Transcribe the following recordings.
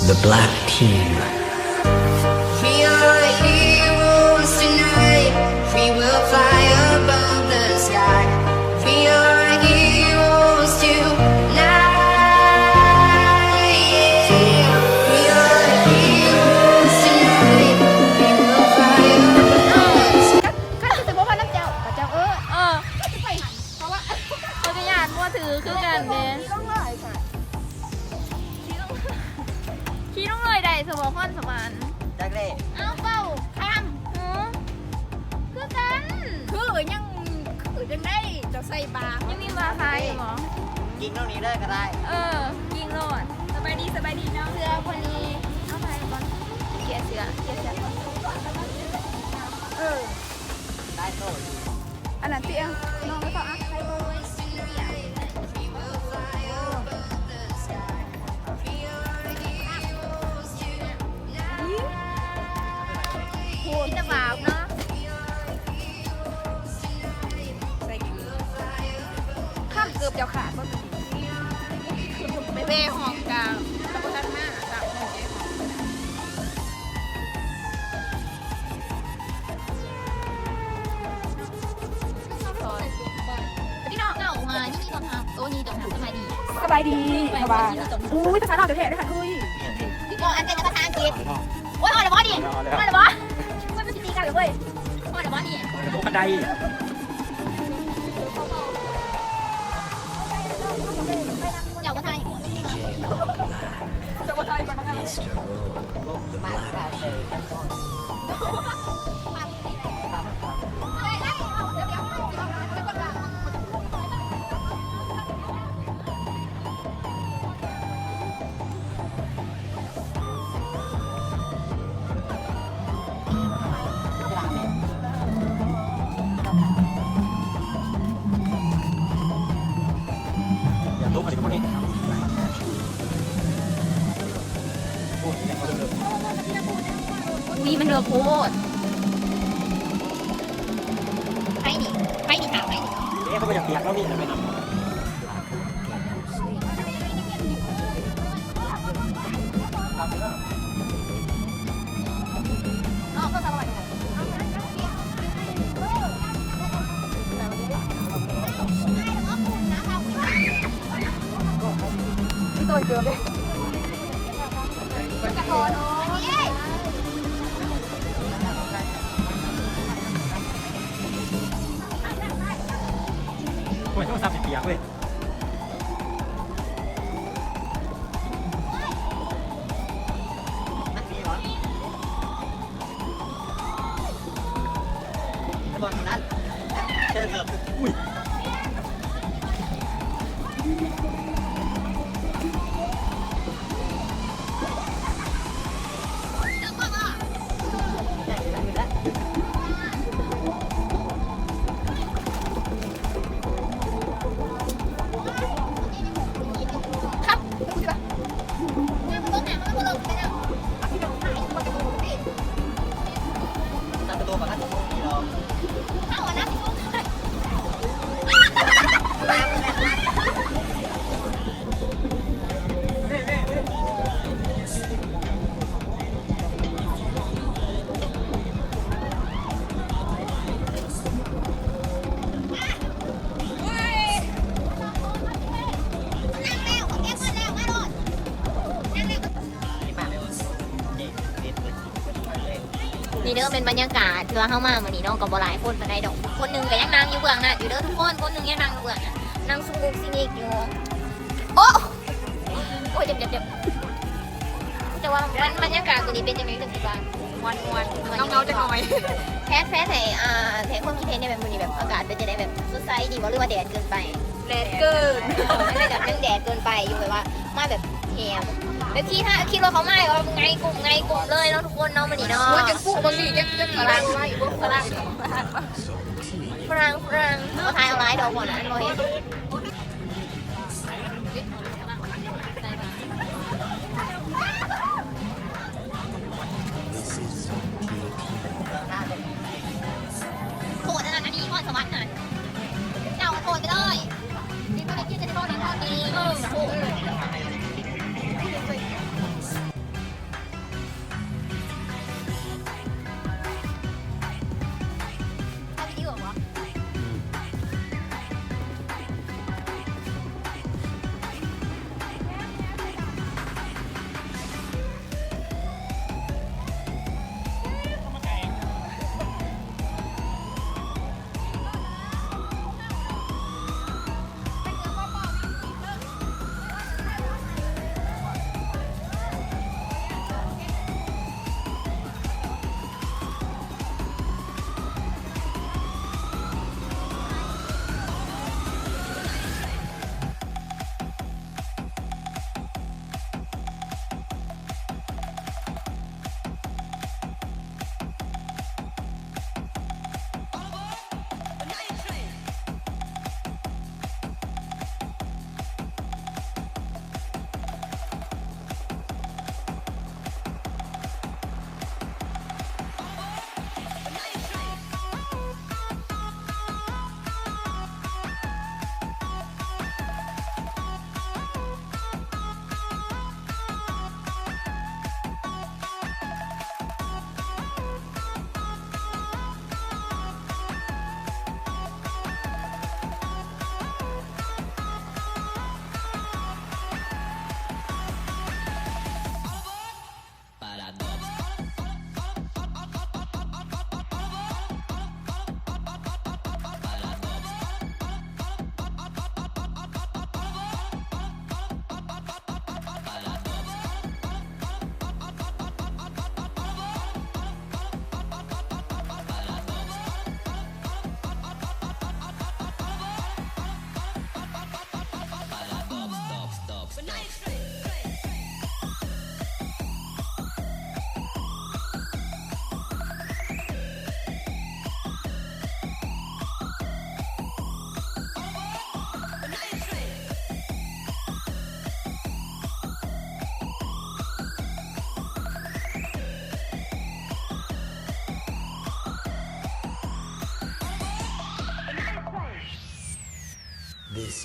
The Black Team. We are heroes tonight. We will fly above the sky. We are heroes tonight. Yeah. We are heroes tonight. We will fly above the sky. ข้าจะบอกว่าน้ำเจ้ากับเจ้าไปเพราะว่า เขาจะยานว่าถือคือกันเด้ ต้องเลยค่ะ ขี้ต้องเลยได้สมองคอนสมาน จักเล่ เอาเป้าข้าม คือกัน คือยังได้จะใส่บา ยังมีมาคายอยู่หรอ ยิงเท่านี้เลยก็ได้ ยิงโลดสบายดีเนาะเสือคนนี้เอาไปก่อนเกียร์เสือก่อน ได้โซ่ อันนั้นเตี้ยน้องไม่พออ่ะใครบอก คิดจะบาปเนาะ ข้ามเกือบจะขาดบ้างไปเว่ห้องกลางตะกุทันหน้าจากห้องเอ๋พี่น้องเก่ามานี่มีคำถามโอ้นี่จงทำสบายดี สบายดีสบายอุ้ยภาษาเราเดี๋ยวเทได้ค่ะเฮ้ย บอกอันเป็นภาษาอังกฤษโอ้ยอ่อนเลยบอดิอ่อนเลยบอไม่เป็นตีกันเลยเว้ยอ่อนเลยบอนี่ บันได เจ้าก็ไทย จะมาไทยไปมั้ง Mr. Rowe, the Black Team. อย่าลุกอะไรพวกนี้พูดอย่างเขาเดิม วีมันเดือดโคตรใครนี่ถามใครนี่ เอ๊ะเขาไปอยากเปียกแล้วนี่จะไปนำ อ๋อก็สบาย ตัวเจอเลย กระโดดอันนี้ โอ้ยต้องซับเปียกเลยนักนี้เหรอตอนนั้นเชิญเถอะอุ้ย ครับคุณจะแบบมันลงไหนมันก็ลงไปแล้ว ตัดตัวก่อนนะนี่เรา เข้าอ่ะนะ นี่เด้อเป็นบรรยากาศที่ว่าเข้ามาเหมือนนี่น้องกับบหลายคนแต่ได้ดอกคนหนึ่งก็ยังนั่งอยู่เบื้องหน้าอยู่เด้อทุกคนคนหนึ่งยังนั่งอยู่เบื้องหน้านั่งซุกซิกอยู่โอ้ยเจ็บแต่ว่าบรรยากาศตัวนี้เป็นยังไงกันสิบ้างวันเงาจะหน่อยแพ้แถความคิดเห็นในแบบมือนี้แบบอากาศเป็นจะได้แบบสดใสดีบ่หรือว่าแดดเกินไป แดดเกิน ไม่ได้แบบยังแดดเกินไปอยู่แบบว่ามาแบบแหมแบบที่ถ้าคิดว่าเขาไม่ก็ไงกลุ่มเลยเนาะทุกคนเนาะมันนี่เนาะ ว่าจะกู้บางทีจะฝรั่งไว้พวกฝรั่ง ฝรั่งเขาทายเอาไลน์ดอกก่อนนะเราเห็นโหดอันนี้ก่อนสวรรค์น่ะเจ้าโหดไปเลยนี่ก็ได้คิดจะได้โทษนะโทษดีโหด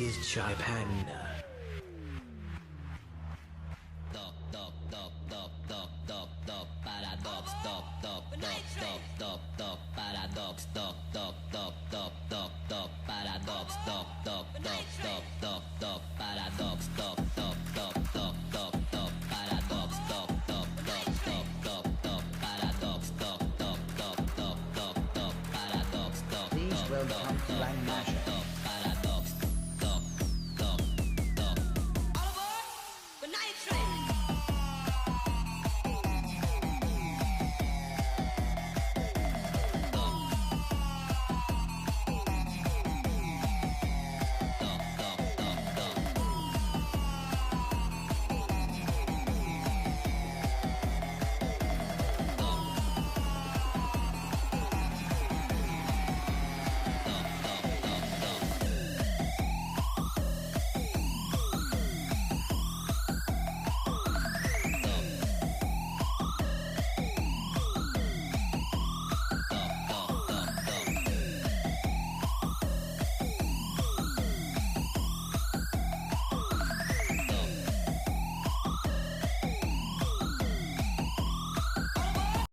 is Japan. Please welcome to Langdon.